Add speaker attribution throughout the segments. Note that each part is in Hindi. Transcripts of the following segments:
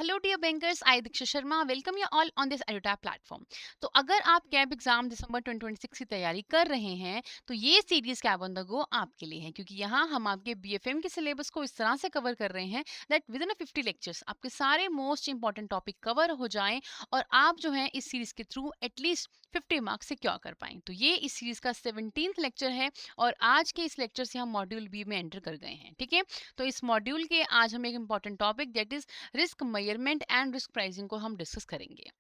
Speaker 1: Hello dear bankers, I Diksha Sharma welcome you all on this Edutap platform. तो अगर आप कैब एग्जाम दिसंबर 2026 की तैयारी कर रहे हैं तो ये series cab on the go आपके लिए है, क्योंकि यहाँ हम आपके बीएफएम के सिलेबस को इस तरह से कवर कर रहे हैं दैट विद इन 50 लेक्चर्स आपके सारे मोस्ट इंपॉर्टेंट टॉपिक कवर हो जाएं और आप जो है इस सीरीज के थ्रू एटलीस्ट 50 मार्क्स सिक्योर कर पाएं। तो ये इस सीरीज का 17th लेक्चर है और आज के इस लेक्चर से हम मॉड्यूल बी में एंटर कर गए हैं। ठीक है, तो इस मॉड्यूल के आज हम एक important topic that is risk measurement and risk pricing को हम डिस्कस करेंगे।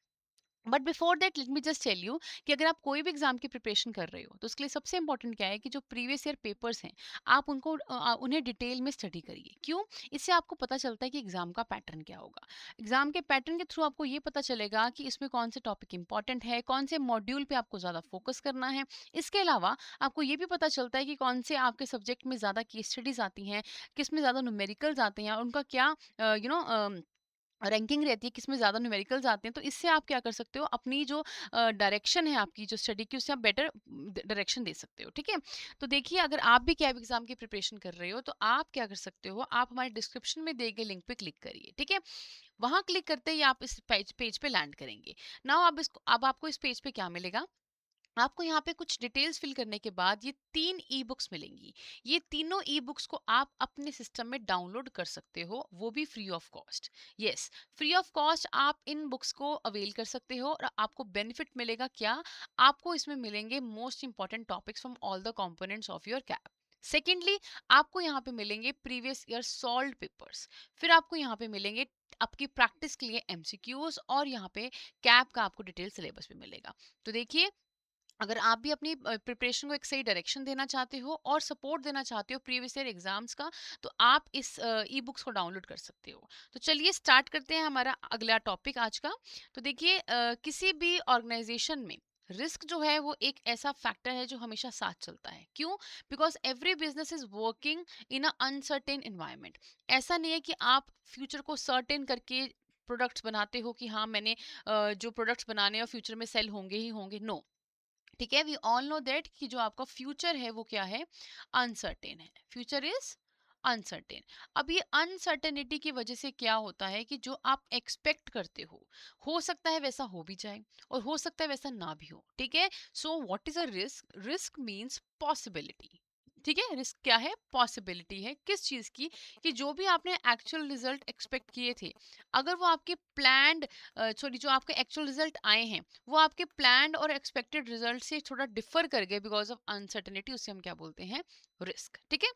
Speaker 1: But before that let me just tell you कि अगर आप कोई भी एग्जाम की प्रिपरेशन कर रहे हो तो उसके लिए सबसे इंपॉर्टेंट क्या है कि जो प्रीवियस ईयर पेपर्स हैं आप उन्हें डिटेल में स्टडी करिए। क्यों? इससे आपको पता चलता है कि एग्जाम का पैटर्न क्या होगा। एग्जाम के पैटर्न के थ्रू आपको ये पता चलेगा कि इसमें कौन से टॉपिक इंपॉर्टेंट है, कौन से मॉड्यूल पे आपको ज़्यादा फोकस करना है। इसके अलावा आपको ये भी पता चलता है कि कौन से आपके सब्जेक्ट में ज़्यादा केस स्टडीज आती हैं, किस में ज़्यादा न्यूमेरिकल्स आते हैं और उनका क्या रैंकिंग रहती है, किसमें ज़्यादा न्यूमेरिकल्स आते हैं। तो इससे आप क्या कर सकते हो, अपनी जो डायरेक्शन है आपकी जो स्टडी की, उससे आप बेटर डायरेक्शन दे सकते हो। ठीक है, तो देखिए अगर आप भी कैब एग्जाम की प्रिपरेशन कर रहे हो तो आप क्या कर सकते हो, आप हमारे डिस्क्रिप्शन में दिए गए लिंक पे क्लिक करिए। ठीक है, वहां क्लिक करते ही आप इस पेज पे लैंड करेंगे। नाउ अब आपको इस पेज पे क्या मिलेगा, आपको यहाँ पे कुछ डिटेल्स फिल करने के बाद ये 3 ई बुक्स मिलेंगी। ये तीनों ई बुक्स को आप अपने सिस्टम में डाउनलोड कर सकते हो, वो भी free of cost. Yes, free of cost आप इन बुक्स को अवेल कर सकते हो और आपको बेनिफिट मिलेगा क्या, आपको इसमें मिलेंगे most important topics from all the components of your cap. Secondly, आपको यहाँ पे मिलेंगे प्रीवियस ईयर सॉल्व पेपर्स। फिर आपको यहाँ पे मिलेंगे आपकी प्रैक्टिस के लिए एमसीक्यूज और यहाँ पे कैप का आपको डिटेल सिलेबस भी मिलेगा। तो देखिए, अगर आप भी अपनी प्रिपरेशन को एक सही डायरेक्शन देना चाहते हो और सपोर्ट देना चाहते हो प्रीवियस ईयर एग्जाम्स का, तो आप इस ई बुक्स को डाउनलोड कर सकते हो। तो चलिए स्टार्ट करते हैं हमारा अगला टॉपिक आज का। तो देखिए, किसी भी ऑर्गेनाइजेशन में रिस्क जो है वो एक ऐसा फैक्टर है जो हमेशा साथ चलता है। क्यों? Because every business is working in a uncertain environment. ऐसा नहीं है कि आप फ्यूचर को सर्टेन करके प्रोडक्ट्स बनाते हो कि हाँ मैंने जो प्रोडक्ट्स बनाने हैं फ्यूचर में सेल होंगे ही होंगे। नो, ठीक है, वी ऑल नो दैट कि जो आपका फ्यूचर है वो क्या है, अनसर्टेन है। Future is uncertain. अब ये अनसर्टेनिटी की वजह से क्या होता है कि जो आप एक्सपेक्ट करते हो सकता है वैसा हो भी जाए और हो सकता है वैसा ना भी हो। ठीक है, so what is a risk? Risk means possibility. ठीक है, रिस्क क्या है? पॉसिबिलिटी है किस चीज की, कि जो भी आपने एक्चुअल रिजल्ट एक्सपेक्ट किए थे, अगर वो आपके प्लान्ड सॉरी जो आपके एक्चुअल रिजल्ट आए हैं वो आपके प्लान्ड और एक्सपेक्टेड रिजल्ट से थोड़ा डिफर कर गए बिकॉज ऑफ अनसर्टेनिटी, उसे हम क्या बोलते हैं, रिस्क। ठीक है,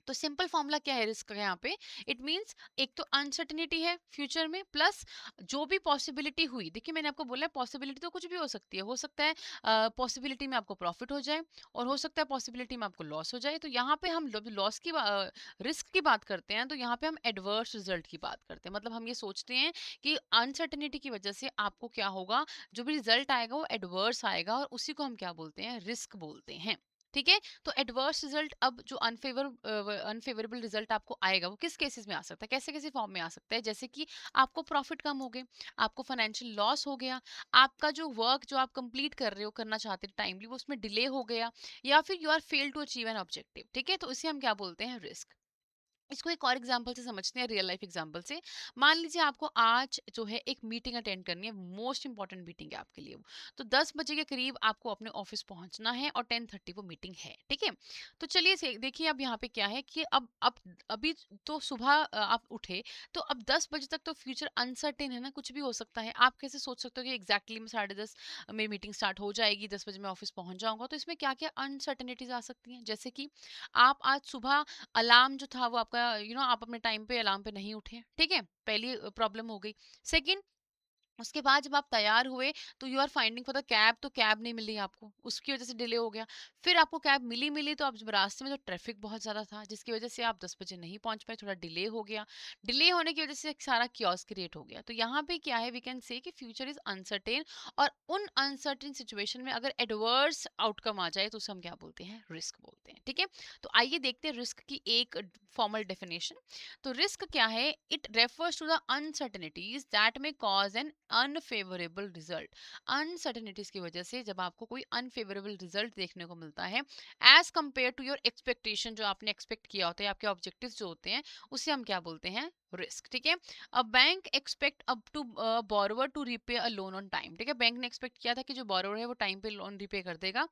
Speaker 1: तो सिंपल फॉर्मूला क्या है रिस्क का यहाँ पे? इट मींस एक तो अनसर्टेनिटी है फ्यूचर में, प्लस जो भी पॉसिबिलिटी हुई। देखिए मैंने आपको बोला है पॉसिबिलिटी तो कुछ भी हो सकती है। हो सकता है पॉसिबिलिटी में आपको प्रॉफिट हो जाए और हो सकता है पॉसिबिलिटी में आपको लॉस हो जाए। तो यहाँ पे हम लॉस की रिस्क की बात करते हैं तो यहाँ पे हम एडवर्स रिजल्ट की बात करते हैं। मतलब हम ये सोचते हैं कि अनसर्टेनिटी की वजह से आपको क्या होगा, जो भी रिजल्ट आएगा वो एडवर्स आएगा और उसी को हम क्या बोलते हैं, रिस्क बोलते हैं। ठीक है, तो एडवर्स रिजल्ट, अब जो अनफेवरेबल रिजल्ट आपको आएगा वो किस केसेस में आ सकता है, कैसे कैसे फॉर्म में आ सकता है? जैसे कि आपको प्रॉफिट कम हो गए, आपको फाइनेंशियल लॉस हो गया, आपका जो वर्क जो आप कंप्लीट कर रहे हो, करना चाहते थे टाइमली, वो उसमें डिले हो गया, या फिर you are fail to achieve an objective. ठीक है, तो इसे हम क्या बोलते हैं, रिस्क। इसको एक और एग्जांपल से समझते हैं, रियल लाइफ एग्जांपल से। मान लीजिए आपको आज जो है एक मीटिंग अटेंड करनी है, मोस्ट इंपॉर्टेंट मीटिंग है आपके लिए वो। तो 10 बजे के करीब आपको अपने ऑफिस पहुंचना है और 10:30 वो मीटिंग है। ठीक है, तो चलिए देखिए अब यहाँ पे क्या है कि अब अभी तो सुबह आप उठे, तो अब 10 बजे तक तो फ्यूचर अनसर्टेन है ना, कुछ भी हो सकता है। आप कैसे सोच सकते हो कि एग्जैक्टली में 10:30 में मीटिंग स्टार्ट हो जाएगी, 10 बजे मैं ऑफिस पहुंच जाऊंगा? तो इसमें क्या क्या अनसर्टेनिटीज आ सकती हैं, जैसे कि आप आज सुबह अलार्म जो था वो आपका आप अपने टाइम पे अलार्म पे नहीं उठे। ठीक है, पहली प्रॉब्लम हो गई। सेकंड, उसके बाद जब आप तैयार हुए तो you are finding for the cab, तो कैब नहीं मिली आपको, उसकी वजह से डिले हो गया। फिर आपको कैब मिली मिली तो अब जब रास्ते में तो ट्रैफिक बहुत ज़्यादा था जिसकी वजह से आप 10 बजे नहीं पहुंच पाए, थोड़ा डिले हो गया। डिले होने की वजह से एक सारा क्योस क्रिएट हो गया। तो यहाँ पे क्या है, वी कैन से कि फ्यूचर इज अनसर्टेन, और उन अनसर्टेन सिचुएशन में अगर एडवर्स आउटकम आ जाए तो उसे हम क्या बोलते हैं, रिस्क बोलते हैं। ठीक है, तो आइए देखते हैं रिस्क की एक फॉर्मल डेफिनेशन। तो रिस्क क्या है? It refers to the uncertainties that may cause an unfavourable result. Uncertainties की वजह से जब आपको कोई अनफेवरेबल रिजल्ट देखने को मिलता है as compare to your expectation, जो आपने एक्सपेक्ट किया होता है, आपके ऑब्जेक्टिव्स जो होते हैं, उसे हम क्या बोलते हैं, रिस्क। ठीक है। A bank expect up to borrower to repay a loan on time. ठीक है, बैंक ने एक्सपेक्ट किया था कि जो बोरोवर है वो टाइम पे लोन रीपे कर देगा,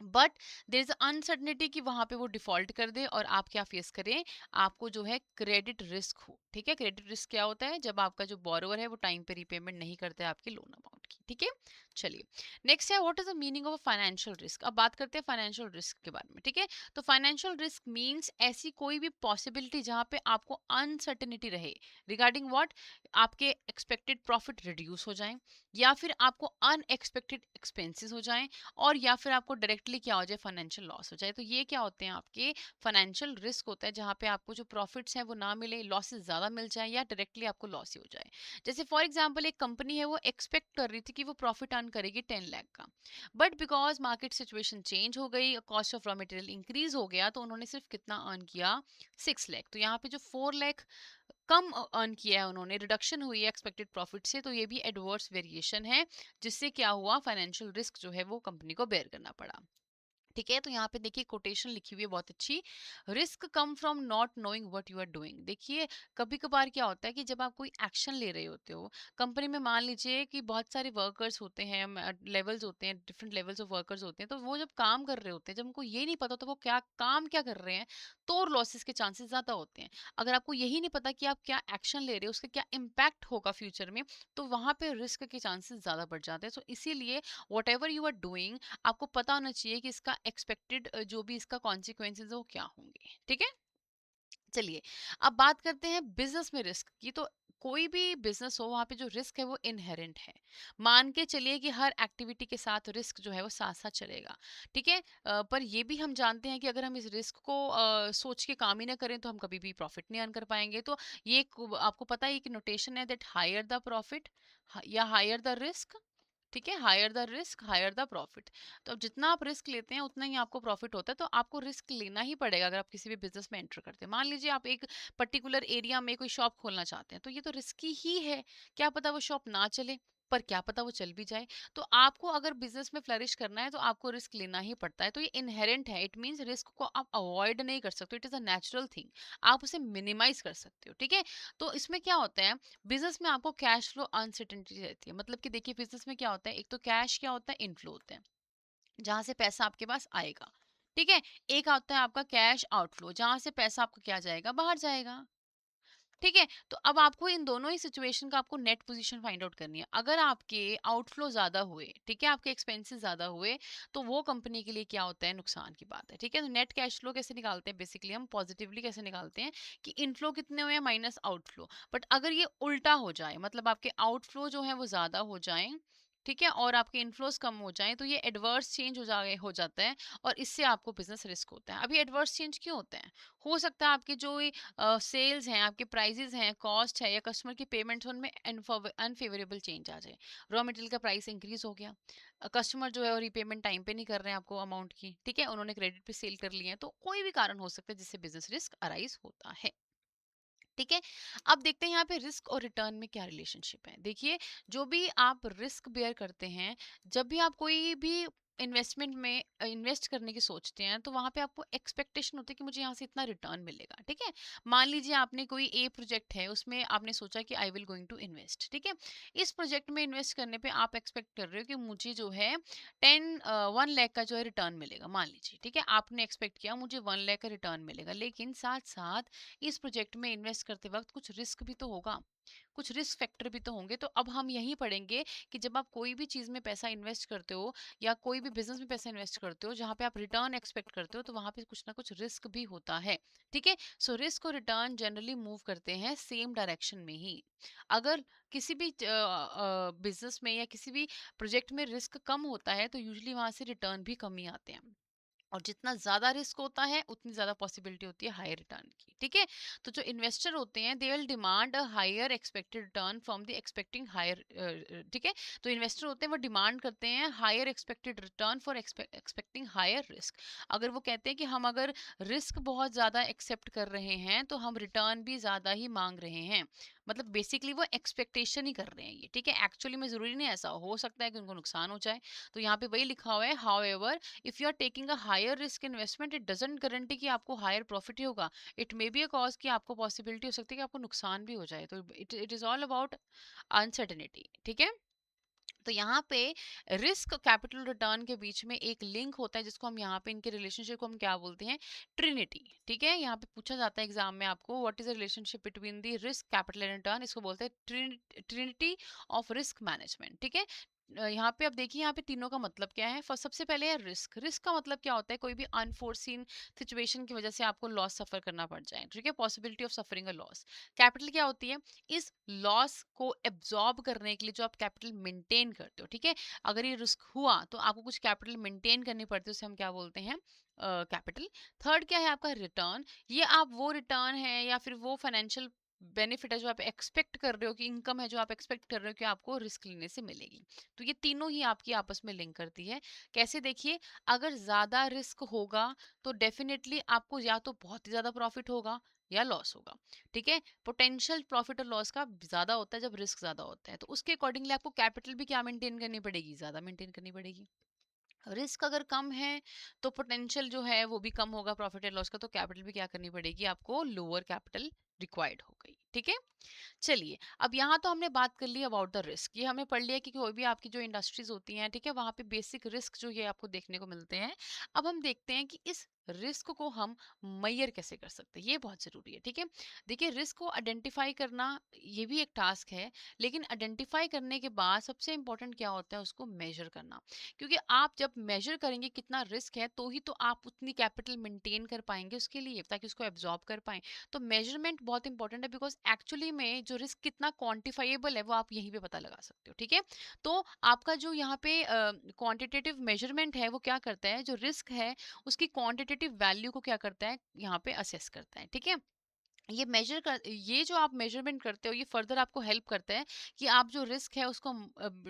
Speaker 1: बट देर इज अनसर्टनिटी कि वहां पे वो डिफॉल्ट कर दे और आप क्या फेस करें, आपको जो है क्रेडिट रिस्क हो। ठीक है, क्रेडिट रिस्क क्या होता है, जब आपका जो बोरोवर है वो टाइम पे रिपेमेंट नहीं करता है आपके लोन अमाउंट की। ठीक है, चलिए नेक्स्ट है what is the meaning of financial risk. अब बात करते हैं फाइनेंशियल रिस्क के बारे में। ठीक है, तो फाइनेंशियल रिस्क मीन्स ऐसी कोई भी पॉसिबिलिटी जहां पे आपको अनसर्टेनिटी रहे रिगार्डिंग व्हाट, आपके एक्सपेक्टेड प्रॉफिट रिड्यूस हो जाए, या फिर आपको अनएक्सपेक्टेड एक्सपेंसेस हो जाएं, और या फिर आपको डायरेक्टली क्या हो जाए, फाइनेंशियल लॉस हो जाए। तो ये क्या होते हैं, आपके फाइनेंशियल रिस्क होता है, जहाँ पे आपको जो प्रॉफिट्स हैं वो ना मिले, लॉसेस ज़्यादा मिल जाए, या डायरेक्टली आपको लॉस ही हो जाए। जैसे फॉर एग्जांपल एक कंपनी है, वो एक्सपेक्ट कर रही थी कि वो प्रॉफिट अर्न करेगी 10 लाख का, but because market situation change हो गई, cost of raw material increase हो गया, तो उन्होंने सिर्फ कितना अर्न किया, 6 लाख। तो यहाँ पे जो 4 लाख कम अर्न किया है उन्होंने, रिडक्शन हुई है एक्सपेक्टेड प्रॉफिट से, तो ये भी एडवर्स वेरिएशन है, जिससे क्या हुआ, फाइनेंशियल रिस्क जो है वो कंपनी को बेयर करना पड़ा। ठीक है, तो यहाँ पे देखिए कोटेशन लिखी हुई है बहुत अच्छी, risk come from not knowing what you are doing. देखिए कभी कभार क्या होता है कि जब आप कोई एक्शन ले रहे होते हो कंपनी में, मान लीजिए कि बहुत सारे वर्कर्स होते हैं, लेवल्स होते हैं, डिफरेंट लेवल्स ऑफ वर्कर्स होते हैं, तो वो जब काम कर रहे होते हैं, जब उनको ये नहीं पता तो वो क्या काम क्या कर रहे हैं, तो लॉसेस के चांसेस ज़्यादा होते हैं। अगर आपको यही नहीं पता कि आप क्या एक्शन ले रहे हो, उसका क्या इम्पैक्ट होगा फ्यूचर में, तो वहाँ पे रिस्क के चांसेस ज़्यादा बढ़ जाते हैं। सो इसीलिए whatever you are doing, आपको पता होना चाहिए कि इसका एक्सपेक्टेड जो भी इसका कॉन्सिक्वेंसेज है वो क्या होंगे। ठीक है, चलिए अब बात करते हैं बिजनेस में रिस्क की। तो कोई भी बिजनेस हो, वहां पे जो रिस्क है वो इनहेरेंट है। मान के चलिए कि हर एक्टिविटी के साथ रिस्क जो है वो साथ साथ चलेगा। ठीक है, पर ये भी हम जानते हैं कि अगर हम इस रिस्क को सोच के काम ही ना करें तो हम कभी भी प्रॉफिट नहीं अर्न कर पाएंगे। तो ये आपको पता है कि नोटेशन है दैट हायर द प्रॉफिट या हायर द रिस्क। ठीक है, higher the risk higher the profit. तो अब जितना आप रिस्क लेते हैं उतना ही आपको प्रॉफिट होता है, तो आपको रिस्क लेना ही पड़ेगा अगर आप किसी भी बिजनेस में एंटर करते हैं। मान लीजिए आप एक पर्टिकुलर एरिया में कोई शॉप खोलना चाहते हैं, तो ये तो रिस्की ही है, क्या पता वो शॉप ना चले, पर क्या पता वो चल भी जाए। तो आपको अगर बिजनेस में फ्लरिश करना है तो आपको रिस्क लेना ही पड़ता है। तो ये इनहेरेंट है, इट मीन्स रिस्क को आप अवॉइड नहीं कर सकते, it is a natural thing, आप उसे मिनिमाइज कर सकते हो। ठीक है, तो इसमें क्या होता है, बिजनेस में आपको कैश फ्लो अनसर्टेनिटी रहती है। मतलब कि देखिए बिजनेस में क्या होता है, एक तो कैश क्या होता है, इनफ्लो होता है, जहां से पैसा आपके पास आएगा। ठीक है, एक आता है आपका कैश आउटफ्लो, जहां से पैसा आपका क्या जाएगा, बाहर जाएगा। ठीक है, तो अब आपको इन दोनों ही सिचुएशन का आपको नेट पोजीशन फाइंड आउट करनी है। अगर आपके आउटफ्लो ज्यादा हुए, ठीक है, आपके एक्सपेंसेस ज्यादा हुए, तो वो कंपनी के लिए क्या होता है, नुकसान की बात है। ठीक है, तो नेट कैश फ्लो कैसे निकालते हैं, बेसिकली हम पॉजिटिवली कैसे निकालते हैं कि इनफ्लो कितने हुए माइनस आउटफ्लो। बट अगर ये उल्टा हो जाए, मतलब आपके आउटफ्लो जो है वो ज्यादा हो जाए, ठीक है, और आपके इनफ्लोस कम हो जाए, तो ये एडवर्स चेंज हो जाता है, और इससे आपको बिजनेस रिस्क होता है। अभी एडवर्स चेंज क्यों होते हैं, हो सकता है आपके जो सेल्स हैं, आपके प्राइजेस हैं, कॉस्ट है, या कस्टमर की पेमेंट्स, उनमें अनफेवरेबल चेंज आ जाए। रॉ मटेरियल का प्राइस इंक्रीज हो गया, कस्टमर जो है वो रीपेमेंट टाइम पे नहीं कर रहे हैं आपको अमाउंट की, ठीक है, उन्होंने क्रेडिट पे सेल कर लिए हैं, तो कोई भी कारण हो सकता है जिससे बिजनेस रिस्क अराइज होता है। ठीक है, अब देखते हैं यहाँ पे रिस्क और रिटर्न में क्या रिलेशनशिप है। देखिए जो भी आप रिस्क बेयर करते हैं, जब भी आप कोई भी इन्वेस्टमेंट में इन्वेस्ट करने की सोचते हैं, तो वहां पे आपको एक्सपेक्टेशन होती है कि मुझे यहाँ से इतना रिटर्न मिलेगा। ठीक है, मान लीजिए आपने कोई ए प्रोजेक्ट है, उसमें आपने सोचा कि I will going to invest. ठीक है, इस प्रोजेक्ट में इन्वेस्ट करने पे आप एक्सपेक्ट कर रहे हो कि मुझे जो है 1 लाख का जो है रिटर्न मिलेगा, मान लीजिए। ठीक है, आपने एक्सपेक्ट किया मुझे 1 लाख का रिटर्न मिलेगा, लेकिन साथ साथ इस प्रोजेक्ट में इन्वेस्ट करते वक्त कुछ रिस्क भी तो होगा, कुछ रिस्क फैक्टर भी तो होंगे। तो अब हम यही पढ़ेंगे कि जब आप कोई भी चीज में पैसा इन्वेस्ट करते हो, या कोई भी बिजनेस में पैसा इन्वेस्ट करते हो जहां पे आप रिटर्न एक्सपेक्ट करते हो, तो वहां पे कुछ ना कुछ रिस्क भी होता है। ठीक है, सो रिस्क और रिटर्न जनरली मूव करते हैं सेम डायरेक्शन में ही। अगर किसी भी बिजनेस में या किसी भी प्रोजेक्ट में रिस्क कम होता है, तो यूजली वहां से रिटर्न भी कम ही आते हैं, और जितना ज्यादा रिस्क होता है उतनी ज्यादा पॉसिबिलिटी होती है हायर रिटर्न की। ठीक है, तो जो इन्वेस्टर होते हैं they will demand a higher expected return from the expecting higher. ठीक है, तो इन्वेस्टर होते हैं वो डिमांड करते हैं higher expected return for expecting higher risk. अगर वो कहते हैं कि हम अगर रिस्क बहुत ज्यादा एक्सेप्ट कर रहे हैं, तो हम रिटर्न भी ज्यादा ही मांग रहे हैं। मतलब बेसिकली वो एक्सपेक्टेशन ही कर रहे हैं ये, ठीक है। एक्चुअली में ज़रूरी नहीं ऐसा हो सकता है कि उनको नुकसान हो जाए। तो यहाँ पे वही लिखा हुआ है, however if you are taking a higher risk investment it doesn't guarantee कि आपको हायर प्रॉफिट ही होगा। It may be a cause कि आपको पॉसिबिलिटी हो सकती है कि आपको नुकसान भी हो जाए। तो it it is all about uncertainty, ठीक है। तो यहाँ पे रिस्क कैपिटल रिटर्न के बीच में एक लिंक होता है जिसको हम यहाँ पे इनके रिलेशनशिप को हम क्या बोलते हैं, ट्रिनिटी, ठीक है। यहाँ पे पूछा जाता है एग्जाम में आपको, what is the relationship between the risk capital and return, इसको बोलते हैं ट्रिनिटी ऑफ रिस्क मैनेजमेंट, ठीक है। यहाँ पे अब देखिए यहाँ पे तीनों का मतलब क्या है। फर्स्ट सबसे पहले है रिस्क। रिस्क का मतलब क्या होता है, कोई भी अनफोर्सीन सिचुएशन की वजह से आपको लॉस सफर करना पड़ जाए, ठीक है, possibility of suffering a loss. Capital क्या होती है, इस लॉस को एब्जॉर्ब करने के लिए जो आप कैपिटल मेंटेन करते हो, ठीक है। अगर ये रिस्क हुआ तो आपको कुछ कैपिटल मेंटेन करनी पड़ती है, उसे हम क्या बोलते हैं, कैपिटल। थर्ड क्या है आपका, रिटर्न। ये आप वो रिटर्न है या फिर वो फाइनेंशियल बेनिफिट है जो आप एक्सपेक्ट कर रहे हो, कि इनकम है जो आप एक्सपेक्ट कर रहे हो कि आपको रिस्क लेने से मिलेगी। तो ये तीनों ही आपकी आपस में लिंक करती है। कैसे, देखिए, अगर ज्यादा रिस्क होगा तो डेफिनेटली आपको या तो बहुत ही ज्यादा प्रॉफिट होगा या लॉस होगा, ठीक है। पोटेंशियल प्रॉफिट और लॉस का ज्यादा होता है जब रिस्क ज्यादा होता है, तो उसके अकॉर्डिंगली आपको कैपिटल भी क्या मेंटेन करनी पड़ेगी, ज्यादा मेंटेन करनी पड़ेगी। रिस्क अगर कम है तो पोटेंशियल जो है वो भी कम होगा प्रॉफिट एंड लॉस का, तो कैपिटल भी क्या करनी पड़ेगी आपको, लोअर कैपिटल रिक्वायर्ड हो गई, ठीक है। चलिए, अब यहाँ तो हमने बात कर ली अबाउट द रिस्क, ये हमें पढ़ लिया कि कोई भी आपकी जो इंडस्ट्रीज होती हैं, ठीक है, वहाँ पे बेसिक रिस्क जो ये आपको देखने को मिलते हैं। अब हम देखते हैं कि इस रिस्क को हम मैयर कैसे कर सकते हैं, ये बहुत जरूरी है, ठीक है। देखिए, रिस्क को आइडेंटिफाई करना ये भी एक टास्क है, लेकिन आइडेंटिफाई करने के बाद सबसे इंपॉर्टेंट क्या होता है, उसको मेजर करना। क्योंकि आप जब मेजर करेंगे कितना रिस्क है, तो ही तो आप उतनी कैपिटल मेंटेन कर पाएंगे उसके लिए, ताकि उसको एब्जॉर्ब कर पाएं। तो मेजरमेंट बहुत इंपॉर्टेंट है, बिकॉज एक्चुअली में जो रिस्क कितना क्वांटिफाइबल है वो आप यहीं पे पता लगा सकते हो, ठीक है। तो आपका जो यहाँ पे क्वांटिटेटिव मेजरमेंट है वो क्या करता है, जो रिस्क है उसकी क्वांटिटेटिव वैल्यू को क्या करता है, यहाँ पे असेस करता है, ठीक है। ये जो आप मेजरमेंट करते हो ये फर्दर आपको हेल्प करता है कि आप जो रिस्क है उसको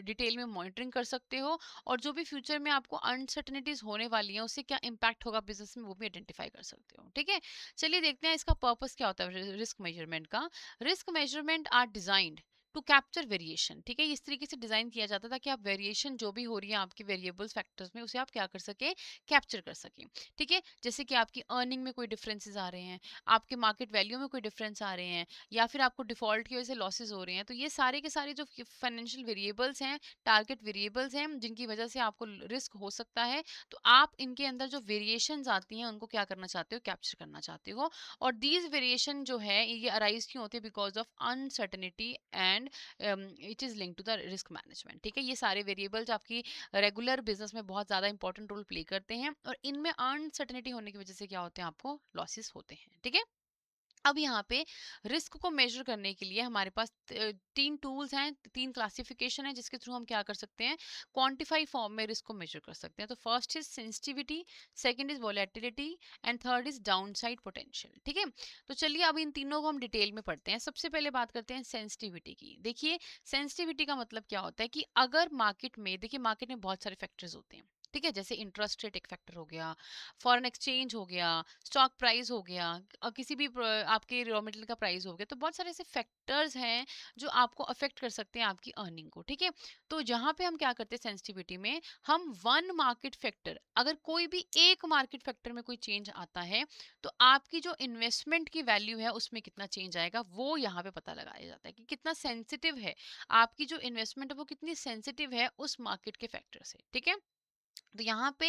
Speaker 1: डिटेल में मॉनिटरिंग कर सकते हो, और जो भी फ्यूचर में आपको अनसर्टनिटीज होने वाली हैं उससे क्या इम्पैक्ट होगा बिजनेस में, वो भी आइडेंटिफाई कर सकते हो, ठीक है। चलिए देखते हैं इसका पर्पस क्या होता है रिस्क मेजरमेंट का। Risk measurement are designed to capture variation, ठीक है। इस तरीके से डिजाइन किया जाता था कि आप वेरिएशन जो भी हो रही है आपके वेरिएबल्स फैक्टर्स में, उसे आप क्या कर सके, कैप्चर कर सकें, ठीक है। जैसे कि आपकी अर्निंग में कोई डिफरेंसेस आ रहे हैं, आपके मार्केट वैल्यू में कोई डिफरेंस आ रहे हैं, या फिर आपको डिफॉल्ट की वजह से लॉसेस हो रहे हैं, तो ये सारे के सारे जो फाइनेंशियल वेरिएबल्स हैं, टारगेट वेरिएबल्स हैं, जिनकी वजह से आपको रिस्क हो सकता है, तो आप इनके अंदर जो वेरिएशंस आती हैं उनको क्या करना चाहते हो, कैप्चर करना चाहते हो। और दीज वेरिएशन जो है ये अराइज क्यों होती है, because of uncertainty and it is link to the risk management, ठीक है। ये सारे वेरिएबल्स आपकी रेगुलर बिजनेस में बहुत ज्यादा इंपॉर्टेंट रोल प्ले करते हैं, और इनमें अनसर्टनिटी होने की वजह से क्या होते हैं, आपको लॉसेस होते हैं, ठीक है। अब यहाँ पे रिस्क को मेजर करने के लिए हमारे पास तीन टूल्स हैं, तीन क्लासिफिकेशन है, जिसके थ्रू हम क्या कर सकते हैं, क्वांटिफाई फॉर्म में रिस्क को मेजर कर सकते हैं। तो first is sensitivity, second is volatility, and third is downside potential, ठीक है। तो चलिए अब इन तीनों को हम डिटेल में पढ़ते हैं। सबसे पहले बात करते हैं सेंसिटिविटी की। देखिए, सेंसिटिविटी का मतलब क्या होता है कि अगर मार्केट में, देखिए मार्केट में बहुत सारे फैक्टर्स होते हैं, ठीक है, जैसे इंटरेस्ट रेट एक फैक्टर हो गया, फॉरेन एक्सचेंज हो गया, स्टॉक प्राइस हो गया, किसी भी आपके रॉ मटेरियल का प्राइस हो गया, तो बहुत सारे ऐसे फैक्टर्स हैं जो आपको अफेक्ट कर सकते हैं आपकी अर्निंग को, ठीक है। तो जहां पे हम क्या करते हैं सेंसिटिविटी में, हम वन मार्केट फैक्टर, अगर कोई भी एक मार्केट फैक्टर में कोई चेंज आता है तो आपकी जो इन्वेस्टमेंट की वैल्यू है उसमें कितना चेंज आएगा, वो यहाँ पे पता लगाया जाता है कि कितना सेंसिटिव है आपकी जो इन्वेस्टमेंट है, वो कितनी सेंसिटिव है उस मार्केट के फैक्टर से, ठीक है। तो यहाँ पे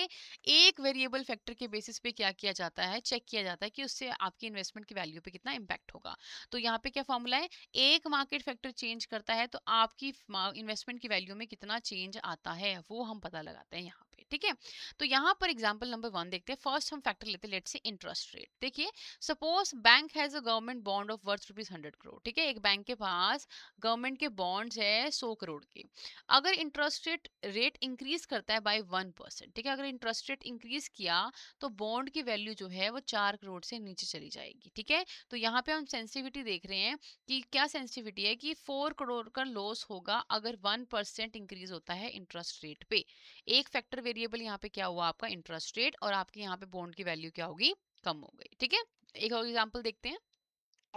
Speaker 1: एक वेरिएबल फैक्टर के बेसिस पे क्या किया जाता है, चेक किया जाता है कि उससे आपकी इन्वेस्टमेंट की वैल्यू पे कितना इम्पैक्ट होगा। तो यहाँ पे क्या फॉर्मूला है, एक मार्केट फैक्टर चेंज करता है तो आपकी इन्वेस्टमेंट की वैल्यू में कितना चेंज आता है, वो हम पता लगाते हैं यहाँ पे, ठीक है। तो यहाँ पर एग्जाम्पल नंबर 1 देखते हैं। फर्स्ट हम फैक्टर लेते हैं, लेट्स से इंटरेस्ट रेट। देखिए, suppose bank has a government bond of worth ₹100 crore, ठीक है। एक बैंक के पास गवर्नमेंट के बॉन्ड्स है 100 करोड़ के। अगर इंटरेस्ट रेट रेट इंक्रीज करता है बाय 1%, ठीक है, अगर इंटरेस्ट रेट इंक्रीज किया तो बॉन्ड की वैल्यू जो है वो 4 करोड़ से नीचे चली जाएगी, ठीक है। तो यहाँ पे हम सेंसिटिविटी देख रहे हैं कि क्या सेंसिटिविटी है, कि 4 करोड़ का लॉस होगा अगर 1% इंक्रीज होता है इंटरेस्ट रेट पे। एक फैक्टर वेरिएबल यहाँ पे क्या हुआ, आपका इंटरेस्ट रेट, और आपके यहाँ पे बॉन्ड की वैल्यू क्या होगी, कम हो गई, ठीक है। एक और एग्जाम्पल देखते हैं।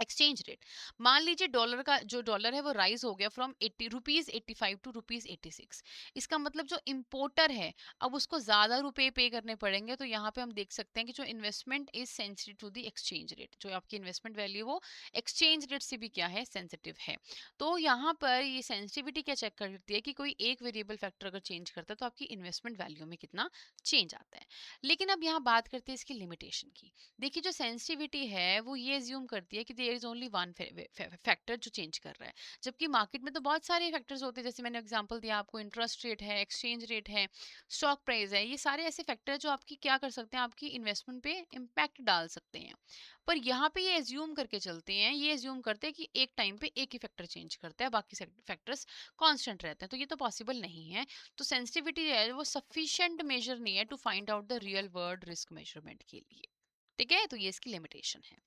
Speaker 1: Exchange rate. मान लीजिए डॉलर का जो डॉलर है वो राइज हो गया फ्रॉम 80 रुपीज 85 टू रुपीज 86। इसका मतलब जो इम्पोर्टर है अब उसको ज्यादा रुपए पे करने पड़ेंगे। तो यहाँ पे हम देख सकते हैं कि जो investment is sensitive to the exchange rate, जो आपकी इन्वेस्टमेंट वैल्यू वो एक्सचेंज रेट से भी क्या है, सेंसिटिव है। तो यहाँ पर ये सेंसिटिविटी क्या चेक करती है कि कोई एक वेरिएबल फैक्टर अगर चेंज करता है तो आपकी इन्वेस्टमेंट वैल्यू में कितना चेंज आता है। लेकिन अब यहाँ बात करते हैं इसकी लिमिटेशन की। देखिए जो सेंसिटिविटी है वो ये एज्यूम करती है कि there is only one factor जो चेंज कर रहा है, जबकि मार्केट में तो बहुत सारे फैक्टर्स होते हैं। जैसे मैंने एग्जांपल दिया आपको, इंटरेस्ट रेट है, एक्सचेंज रेट है, स्टॉक प्राइस है, ये सारे ऐसे फैक्टर जो आपकी क्या कर सकते हैं, आपकी इन्वेस्टमेंट पे इम्पैक्ट डाल सकते हैं। पर यहाँ पे ये एज्यूम करके चलते हैं, ये एज्यूम करते हैं कि एक टाइम पे एक ही फैक्टर चेंज करता है, बाकी फैक्टर्स कांस्टेंट रहते हैं। तो ये तो पॉसिबल नहीं है। तो सेंसिटिविटी है वो सफिशिएंट मेजर नहीं है to find out the real world risk measurement के लिए। ठीक है, तो ये इसकी लिमिटेशन है।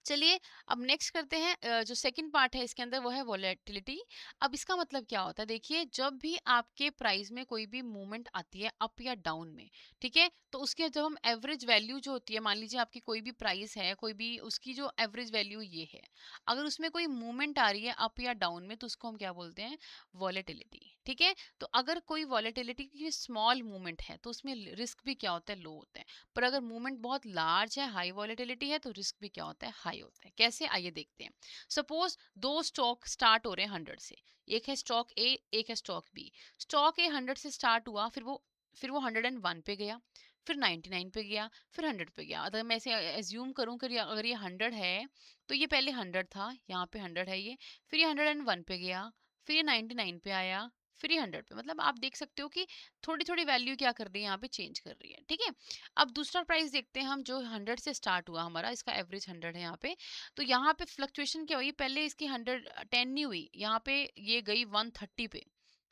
Speaker 1: चलिए अब नेक्स्ट करते हैं, जो सेकंड पार्ट है इसके अंदर वो है वॉलेटिलिटी। अब इसका मतलब क्या होता है, देखिए जब भी आपके प्राइस में कोई भी मूवमेंट आती है अप या डाउन में, ठीक है, तो उसके जब हम एवरेज वैल्यू जो होती है, मान लीजिए आपकी कोई भी प्राइस है, कोई भी उसकी जो एवरेज वैल्यू ये है, अगर उसमें कोई मूवमेंट आ रही है अप या डाउन में तो उसको हम क्या बोलते हैं, वॉलेटिलिटी। ठीक है, तो अगर कोई वॉलेटिलिटी की स्मॉल मूवमेंट है तो उसमें रिस्क भी क्या होता है, लो होता है। पर अगर मूवमेंट बहुत लार्ज है, हाई वॉलेटिलिटी है, तो रिस्क भी क्या होता है, हाई होता है। कैसे, आइए देखते हैं। सपोज दो स्टॉक स्टार्ट हो रहे हैं 100 से, एक है स्टॉक ए, एक है स्टॉक बी। स्टॉक ए 100 से स्टार्ट हुआ, फिर वो 101 पे गया, फिर 99 पे गया, फिर 100 पे गया। अगर मैं ऐसे एज्यूम करूं कि अगर ये 100 है तो ये पहले 100 था, यहाँ पे 100 है ये, फिर ये 101 पे गया, फिर ये 99 पे आया, फिर ये 100 पे। मतलब आप देख सकते हो कि थोड़ी थोड़ी वैल्यू क्या कर रही है, यहाँ पे चेंज कर रही है। ठीक है, अब दूसरा प्राइस देखते हैं हम, जो 100 से स्टार्ट हुआ हमारा, इसका एवरेज 100 है यहाँ पे। तो यहाँ पे फ्लक्चुएशन क्या हुई, पहले इसकी 110 नहीं हुई, यहाँ पे ये गई 130 पे,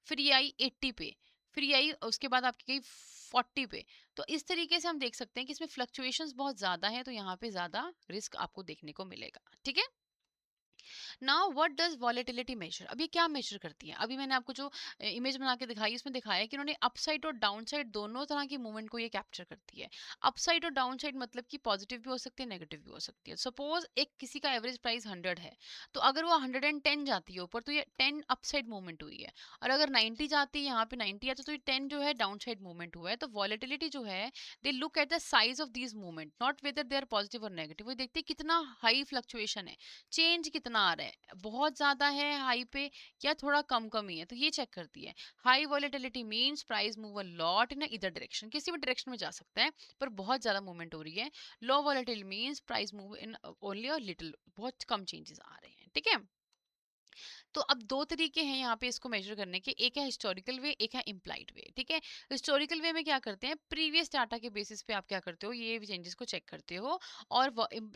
Speaker 1: फिर ये आई 80 पे, फिर ये आई उसके बाद आपकी गई 40 पे। तो इस तरीके से हम देख सकते हैं कि इसमें फ्लक्चुएशंस बहुत ज्यादा है, तो यहाँ पे ज्यादा रिस्क आपको देखने को मिलेगा। ठीक है, now what does volatility measure. अब ये क्या मेजर करती है, अभी मैंने आपको जो इमेज बना के दिखाई उसमें दिखाया कि उन्होंने अपसाइड और डाउन साइड दोनों तरह की मूवमेंट को ये कैप्चर करती है। अपसाइड और डाउन साइड मतलब कि पॉजिटिव भी हो सकती है, नेगेटिव भी हो सकती है। सपोज एक किसी का एवरेज प्राइस 100 है, तो अगर वो 110 जाती है ऊपर तो ये 10 अपसाइड मूवमेंट हुई है, और अगर 90 जाती है, यहाँ पे 90 आती है, तो ये 10 जो है डाउन साइड मूवमेंट हुआ है। तो वॉलेटिलिटी जो है, they look at the size of these movement, not whether they are positive और नेगेटिव। वो देखते हैं कितना हाई फ्लक्चुएशन है, चेंज कितना आ रहा है, बहुत ज्यादा है हाई पे या थोड़ा कम कम ही है, तो ये चेक करती है। High volatility means price move a lot in इधर डायरेक्शन, किसी भी डायरेक्शन में जा सकता है पर बहुत ज्यादा मूवमेंट हो रही है। Low volatility means price move in only a little, बहुत कम चेंजेस आ रहे हैं। ठीक है, तो अब दो तरीके हैं यहाँ पे इसको मेजर करने के, एक है हिस्टोरिकल वे, एक है इम्प्लाइड वे। ठीक है, हिस्टोरिकल वे में क्या करते हैं, प्रीवियस डाटा के बेसिस पे आप क्या करते हो, ये चेंजेस को चेक करते हो। और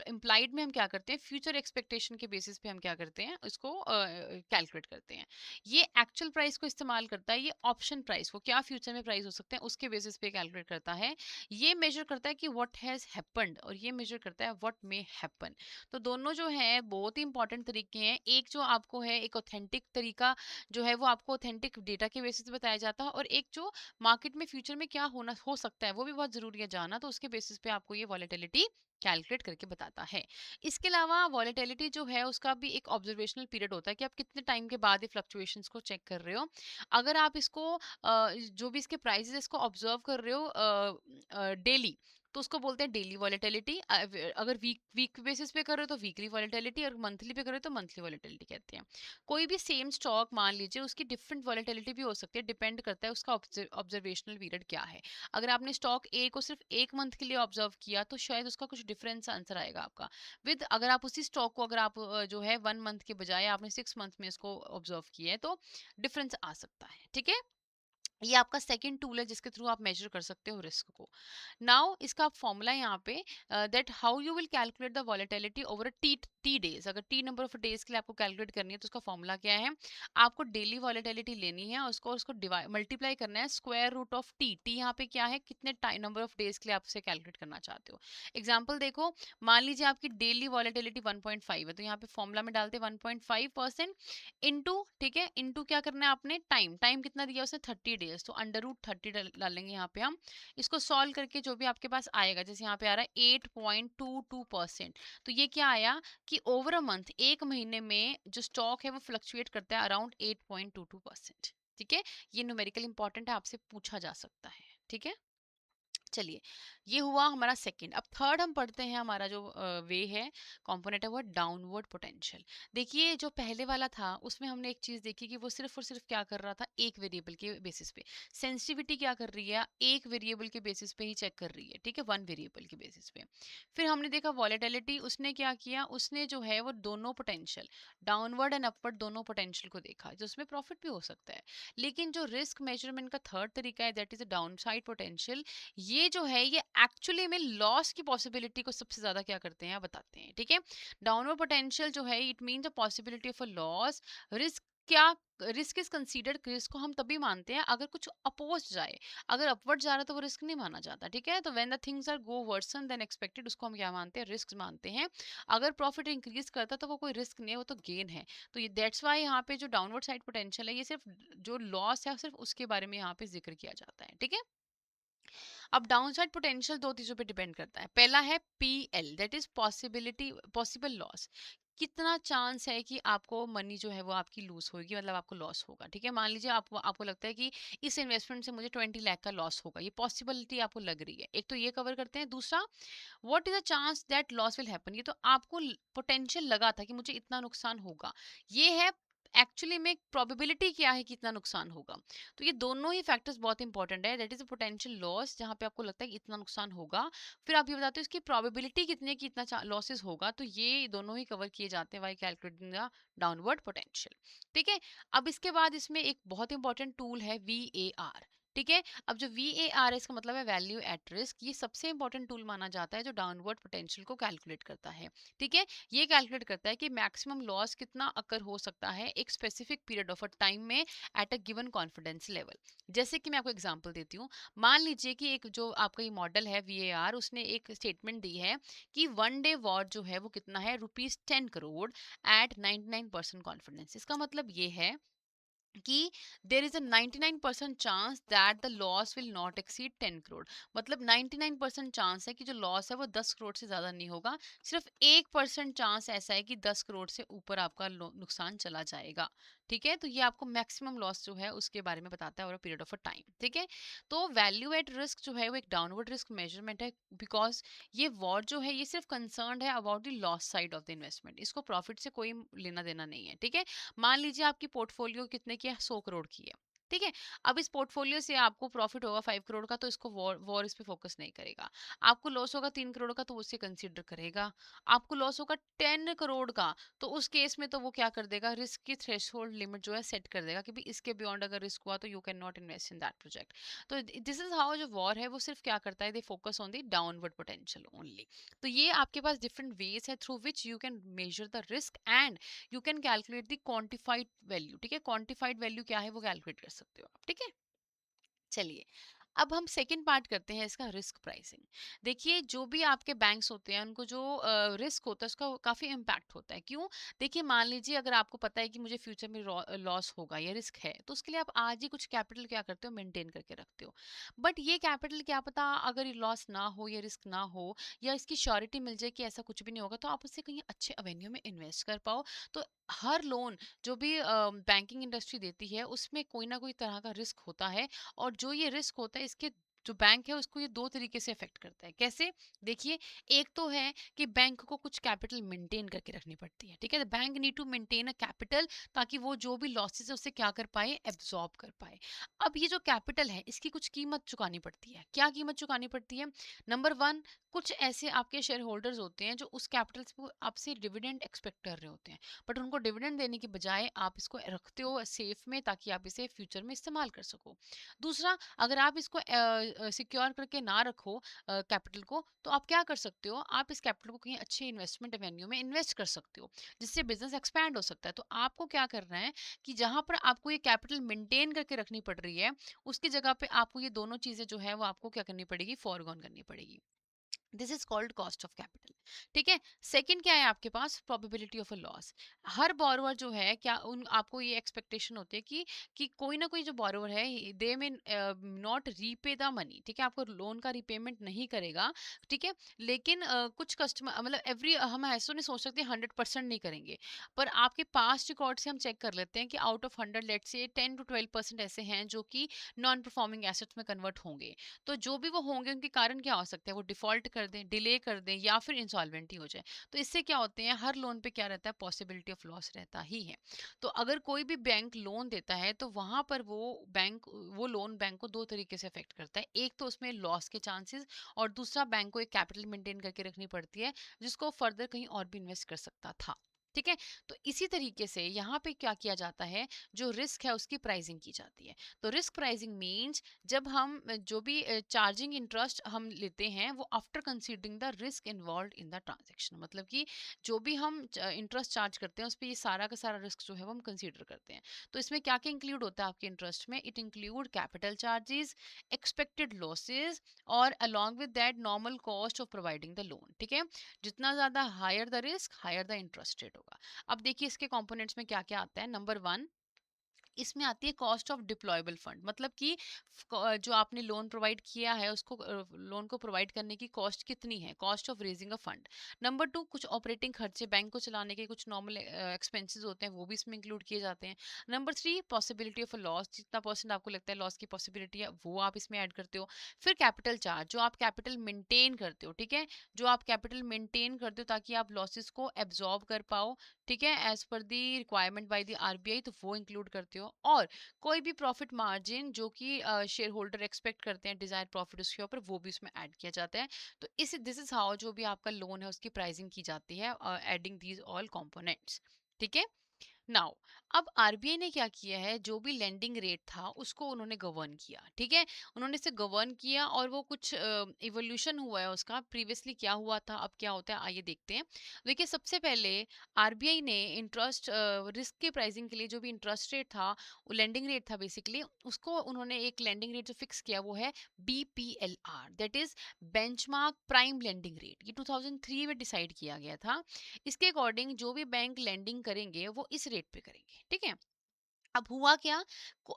Speaker 1: इम्प्लाइड में हम क्या करते हैं, फ्यूचर एक्सपेक्टेशन के बेसिस पे हम क्या करते हैं, इसको कैलकुलेट करते हैं। ये एक्चुअल प्राइस को इस्तेमाल करता है, ये ऑप्शन प्राइस को, क्या फ्यूचर में प्राइस हो सकते हैं उसके बेसिस पे कैलकुलेट करता है। ये मेजर करता है कि व्हाट हैज हैपेंड, और ये मेजर करता है व्हाट मे हैपन। तो दोनों जो है बहुत ही इंपॉर्टेंट तरीके हैं। एक जो आपको है एक ऑथेंटिक तरीका जो है वो आपको ऑथेंटिक डेटा के बेसिस पे बताया जाता है, और एक जो मार्केट में फ्यूचर में क्या होना हो सकता है वो भी बहुत जरूरी है जानना, तो उसके बेसिस पे आपको ये वॉलेटिलिटी कैलकुलेट करके बताता है। इसके अलावा वॉलेटिलिटी जो है उसका भी एक ऑब्जर्वेशनल पीरियड होता है कि आप कितने टाइम के बाद ये फ्लक्चुएशंस को चेक कर रहे हो। अगर आप इसको जो भी इसके प्राइसेस इसको ऑब्जर्व कर रहे हो डेली, तो उसको बोलते हैं डेली वॉलेटिलिटी। अगर वीक वीक बेसिस पे कर रहे हो तो वीकली वॉलेटिलिटी, और मंथली पे कर रहे हो तो मंथली वॉलेटिलिटी कहते हैं। कोई भी सेम स्टॉक मान लीजिए उसकी डिफरेंट वॉलेटिलिटी भी हो सकती है, डिपेंड करता है उसका ऑब्जर्वेशनल पीरियड क्या है। अगर आपने स्टॉक ए को सिर्फ एक मंथ के लिए ऑब्जर्व किया तो शायद उसका कुछ डिफरेंस आंसर आएगा आपका। विद अगर आप उसी स्टॉक को अगर आप जो है 1 मंथ के बजाय आपने 6 मंथ में इसको ऑब्जर्व किया है तो डिफरेंस आ सकता है। ठीक है, ये आपका सेकंड टूल है जिसके थ्रू आप मेजर कर सकते हो रिस्क को। नाउ इसका फॉर्मूला यहाँ पे, that how you will calculate the volatility over T days. अगर टी नंबर ऑफ डेज के लिए आपको कैलकुलेट करनी है तो उसका फॉर्मूला क्या है, आपको डेली वॉलेटिलिटी लेनी है, उसको डिवाइड मल्टीप्लाई करना है square root of T. T यहाँ पे क्या है, कितने नंबर ऑफ डेज के लिए आप उसे कैलकुलेट करना चाहते हो। एग्जाम्पल देखो, मान लीजिए आपकी डेली वॉलेटिलिटी 1.5 है, तो यहाँ पे फॉर्मूला में डालते 1.5% इंटू, ठीक है, इंटू क्या करना है आपने, टाइम। टाइम कितना दिया उसने, 30 डेज, तो अंडर रूट 30 डालेंगे यहाँ पे हम। इसको सॉल्व करके जो भी आपके पास आएगा, जैसे यहाँ पे आ रहा है 8.22%, तो ये क्या आया कि ओवर अ मंथ, एक महीने में जो स्टॉक है वो फ्लक्चुएट करता है अराउंड 8.22%। ठीक है, ये न्यूमेरिकल इंपॉर्टेंट है, आपसे पूछा जा सकता है। ठीक है, चलिए, ये हुआ हमारा सेकंड। अब थर्ड हम पढ़ते हैं, हमारा जो वे है, कंपोनेंट है, वो डाउनवर्ड पोटेंशियल। देखिए, जो पहले वाला था उसमें हमने एक चीज देखी कि वो सिर्फ और सिर्फ क्या कर रहा था, एक वेरिएबल के बेसिस पे। सेंसिटिविटी क्या कर रही है, एक वेरिएबल के बेसिस पे ही चेक कर रही है, ठीक है, वन वेरिएबल के बेसिस पे। फिर हमने देखा वॉलेटिलिटी, उसने क्या किया, उसने जो है वो दोनों पोटेंशियल, डाउनवर्ड एंड अपवर्ड दोनों पोटेंशियल को देखा, जो उसमें प्रॉफिट भी हो सकता है। लेकिन जो रिस्क मेजरमेंट का थर्ड तरीका है, that is a down side potential, ये जो है ये एक्चुअली में लॉस की पॉसिबिलिटी को सबसे ज्यादा क्या करते हैं, बताते हैं। ठीक है, डाउनवर्ड पोटेंशियल जो है, it means a possibility of a loss. Risk क्या, रिस्क इज कंसीडर्ड, रिस्क को हम तभी मानते हैं अगर कुछ अपोज जाए। अगर अपवर्ड जा रहा है तो वो रिस्क नहीं माना जाता। ठीक है, तो when the things are go worsen than expected, उसको हम क्या मानते हैं, रिस्क मानते हैं। अगर प्रॉफिट इंक्रीज करता है तो वो कोई रिस्क नहीं है, वो तो गेन है। तो ये दैट्स वाई यहाँ पे जो डाउनवर्ड साइड पोटेंशियल है, ये सिर्फ जो लॉस है सिर्फ उसके बारे में यहाँ पे जिक्र किया जाता है। ठीक है, अब डाउनसाइड पोटेंशियल दो चीजों पे डिपेंड करता है। पहला है PL, that is possibility, possible loss. कितना चांस है कि आपको मनी जो है वो आपकी लूज होगी, मतलब आपको लॉस होगा। ठीक है, मान लीजिए आपको आपको लगता है कि इस इन्वेस्टमेंट से मुझे 20 लाख का लॉस होगा, ये पॉसिबिलिटी आपको लग रही है। एक तो ये कवर करते हैं। दूसरा, what is the chance that loss will happen, ये तो आपको पोटेंशियल लगा था कि मुझे इतना नुकसान होगा। ये है एक्चुअली में प्रोबेबिलिटी क्या है कि इतना नुकसान होगा। तो ये दोनों ही फैक्टर्स बहुत इंपॉर्टेंट है। That is a potential loss, जहां पे आपको लगता है कि इतना नुकसान होगा, फिर आप ये बताते हो इसकी प्रोबेबिलिटी कितनी है कि इतना लॉसेस होगा। तो ये दोनों ही कवर किए जाते हैं by calculating the downward potential. ठीक है, अब इसके बाद इसमें एक बहुत इंपॉर्टेंट टूल है VAR। ठीक है, अब जो VAR है, इसका मतलब है वैल्यू एट रिस्क। ये सबसे इंपॉर्टेंट टूल माना जाता है जो डाउनवर्ड पोटेंशियल को कैलकुलेट करता है। ठीक है, ये कैलकुलेट करता है कि मैक्सिमम लॉस कितना अकर हो सकता है एक specific period of a time में at a given confidence level. जैसे कि मैं आपको एग्जांपल देती हूँ। मान लीजिए कि एक जो आपका ये मॉडल है VAR, उसने एक स्टेटमेंट दी है कि वन डे वॉर जो है वो कितना है, ₹10 करोड़ एट 99% कॉन्फिडेंस। इसका मतलब ये है कि there is a 99% chance that the loss will not exceed 10 crore. मतलब 99% चांस है कि जो लॉस है वो 10 करोड़ से ज्यादा नहीं होगा। सिर्फ 1% चांस ऐसा है कि 10 करोड़ से ऊपर आपका नुकसान चला जाएगा। ठीक है, तो ये आपको मैक्सिमम लॉस जो है उसके बारे में बताता है, और पीरियड ऑफ अ टाइम। ठीक है, तो वैल्यू एट रिस्क जो है वो एक डाउनवर्ड रिस्क मेजरमेंट है, बिकॉज ये वॉर जो है ये सिर्फ कंसर्न है about the loss side of the investment, इसको प्रॉफिट से कोई लेना देना नहीं है। ठीक है, मान लीजिए आपकी पोर्टफोलियो कितने की है, 100 करोड़ की है। ठीक है, अब इस पोर्टफोलियो से आपको प्रॉफिट होगा 5 करोड़ का, तो इसको वॉर वॉर इस पे फोकस नहीं करेगा। आपको लॉस होगा 3 करोड़ का, तो उसे कंसीडर करेगा। आपको लॉस होगा 10 करोड़ का, तो उस केस में तो वो क्या कर देगा, रिस्क की थ्रेशोल्ड लिमिट जो है सेट कर देगा कि भाई इसके बियॉन्ड अगर रिस्क हुआ तो you can not invest in that project. तो दिस इज हाउ जो वॉर है वो सिर्फ क्या करता है, they focus on the downward potential only. तो ये आपके पास डिफरेंट वेज है through which you can measure the risk and you can calculate the quantified value. ठीक है, क्वांटिफाइड वैल्यू क्या है वो कैलकुलेट कर सकते हो आप। ठीक है, चलिए, अब हम सेकंड पार्ट करते हैं इसका, रिस्क प्राइसिंग। देखिए, जो भी आपके बैंक्स होते हैं उनको जो रिस्क होता है उसका काफ़ी इम्पैक्ट होता है। क्यों? देखिए, मान लीजिए अगर आपको पता है कि मुझे फ्यूचर में लॉस होगा या रिस्क है, तो उसके लिए आप आज ही कुछ कैपिटल क्या करते हो, मेंटेन करके रखते हो। बट ये कैपिटल क्या पता अगर लॉस ना हो या रिस्क ना हो या इसकी श्योरिटी मिल जाए कि ऐसा कुछ भी नहीं होगा, तो आप उससे कहीं अच्छे एवेन्यू में इन्वेस्ट कर पाओ। तो हर लोन जो भी बैंकिंग इंडस्ट्री देती है उसमें कोई ना कोई तरह का रिस्क होता है। और जो ये रिस्क होता है, इसके जो बैंक है उसको ये दो तरीके से अफेक्ट करता है। कैसे? देखिए, एक तो है कि बैंक को कुछ कैपिटल मेंटेन करके रखनी पड़ती है। ठीक है, bank need to maintain a capital, ताकि वो जो भी लॉसेस है उससे क्या कर पाए, एब्जॉर्ब कर पाए। अब ये जो कैपिटल है इसकी कुछ कीमत चुकानी पड़ती है। क्या कीमत चुकानी पड़ती है? नंबर वन, कुछ ऐसे आपके शेयर होल्डर्स होते हैं जो उस कैपिटल से आपसे डिविडेंड एक्सपेक्ट कर रहे होते हैं, बट उनको डिविडेंड देने के बजाय आप इसको रखते हो सेफ में, ताकि आप इसे फ्यूचर में इस्तेमाल कर सको। दूसरा, अगर आप इसको सिक्योर करके ना रखो कैपिटल को, तो आप क्या कर सकते हो, आप इस कैपिटल को कहीं अच्छे इन्वेस्टमेंट एवेन्यू में इन्वेस्ट कर सकते हो, जिससे बिजनेस एक्सपैंड हो सकता है। तो आपको क्या करना है कि जहां पर आपको ये कैपिटल मेंटेन करके रखनी पड़ रही है, उसकी जगह पे आपको ये दोनों चीजें जो है वो आपको क्या करनी पड़ेगी, फॉरगॉन करनी पड़ेगी। This is called cost of capital. ठीक है। सेकंड क्या है आपके पास, प्रोबेबिलिटी ऑफ अ लॉस। हर बोरोवर जो है, क्या उन आपको ये एक्सपेक्टेशन होती है कि कोई ना कोई जो बोरोवर है दे में नॉट रीपे द मनी। ठीक है, आपको लोन का रिपेमेंट नहीं करेगा। ठीक है, लेकिन कुछ कस्टमर मतलब एवरी हम ऐसा नहीं सोच सकते 100% नहीं करेंगे, पर आपके पास्ट रिकॉर्ड से हम चेक कर लेते हैं कि आउट ऑफ 100 लेट से 10 to 12% ऐसे हैं जो कि नॉन परफॉर्मिंग एसेट्स में कन्वर्ट होंगे। तो जो भी वो होंगे उनके कारण क्या हो सकते हैं, वो डिफॉल्ट कर दें, डिले कर दें, या फिर इंसॉल्वेंटी हो जाए। तो इससे क्या होते हैं, हर लोन पे क्या रहता है, पॉसिबिलिटी ऑफ लॉस रहता ही है। तो अगर कोई भी बैंक लोन देता है तो वहां पर वो लोन बैंक को दो तरीके से अफेक्ट करता है। एक तो उसमें लॉस के चांसेस, और दूसरा बैंक को एक कैपिटल मेंटेन करके रखनी पड़ती है जिसको फर्दर कहीं और भी इन्वेस्ट कर सकता था। ठीक है। तो इसी तरीके से यहाँ पे क्या किया जाता है, जो रिस्क है उसकी प्राइसिंग की जाती है। तो रिस्क प्राइसिंग मीन्स जब हम जो भी चार्जिंग इंटरेस्ट हम लेते हैं वो after considering the risk involve in the transaction. मतलब कि जो भी हम इंटरेस्ट चार्ज करते हैं उस पर ये सारा का सारा रिस्क जो है वो हम कंसीडर करते हैं। तो इसमें क्या क्या इंक्लूड होता है आपके इंटरेस्ट में, it include capital charges, expected losses, और along with that normal cost of providing the loan. ठीक है, जितना ज्यादा higher the risk higher the interest rate होगा। अब देखिए इसके कंपोनेंट्स में क्या क्या आता है। नंबर वन, इसमें आती है कॉस्ट ऑफ डिप्लॉयबल फंड। मतलब कि जो आपने लोन प्रोवाइड किया है उसको लोन को प्रोवाइड करने की कॉस्ट कितनी है, cost of raising a fund. Number two, कुछ ऑपरेटिंग खर्चे, बैंक को चलाने के कुछ नॉर्मल एक्सपेंसेस होते हैं वो भी इसमें इंक्लूड किए जाते हैं। Number three, possibility of a loss, जितना परसेंट आपको लगता है लॉस की पॉसिबिलिटी है वो आप इसमें ऐड करते हो। फिर कैपिटल चार्ज, जो आप कैपिटल मेंटेन करते हो। ठीक है, जो आप कैपिटल मेंटेन करते हो ताकि आप लॉसेस को एब्जॉर्ब कर पाओ। ठीक है, as per the requirement by the RBI, तो वो इंक्लूड करते हो। और कोई भी प्रॉफिट मार्जिन जो कि शेयर होल्डर एक्सपेक्ट करते हैं, डिजायर प्रॉफिट उसके ऊपर, वो भी उसमें ऐड किया जाता है। तो इस दिस इज हाउ जो भी आपका लोन है उसकी प्राइसिंग की जाती है, एडिंग दीज ऑल कंपोनेंट्स। ठीक है। नाउ, अब आरबीआई ने क्या किया है, जो भी लेंडिंग रेट था उसको उन्होंने गवर्न किया। ठीक है, उन्होंने इसे गवर्न किया और वो कुछ इवोल्यूशन हुआ है उसका, प्रीवियसली क्या हुआ था अब क्या होता है आइए देखते हैं। देखिए सबसे पहले आरबीआई ने इंटरेस्ट रिस्क के प्राइसिंग के लिए जो भी इंटरेस्ट रेट था, वो लेंडिंग रेट था बेसिकली, उसको उन्होंने एक लेंडिंग रेट जो फिक्स किया वो है BPLR, that is benchmark prime lending rate. ये 2003 में डिसाइड किया गया था। इसके अकॉर्डिंग जो भी बैंक लेंडिंग करेंगे वो इस रेट पे करेंगे। ठीक है। अब हुआ क्या,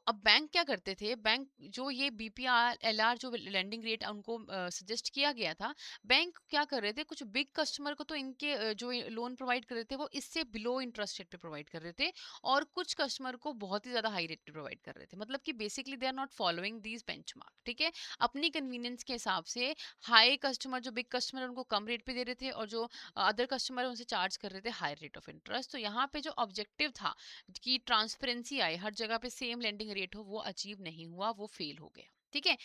Speaker 1: अब बैंक क्या करते थे, बैंक जो ये बीपीआर एलआर जो लेंडिंग रेट उनको सजेस्ट किया गया था, बैंक क्या कर रहे थे, कुछ बिग कस्टमर को तो इनके जो लोन प्रोवाइड कर रहे थे वो इससे बिलो इंटरेस्ट रेट पे प्रोवाइड कर रहे थे, और कुछ कस्टमर को बहुत ही ज्यादा हाई रेट पे प्रोवाइड कर रहे थे। मतलब कि basically they are not following these benchmark. ठीक है, अपनी कन्वीनियंस के हिसाब से हाई कस्टमर, जो बिग कस्टमर उनको कम रेट पे दे रहे थे, और जो अदर कस्टमर उनसे चार्ज कर रहे थे हाई रेट ऑफ इंटरेस्ट। तो यहाँ पे जो ऑब्जेक्टिव था कि ट्रांसपेरेंसी आए, हर जगह पे सेम लेंडिंग रेट हो, वो अचीव नहीं हुआ, वो फेल हो गया। ठीक है,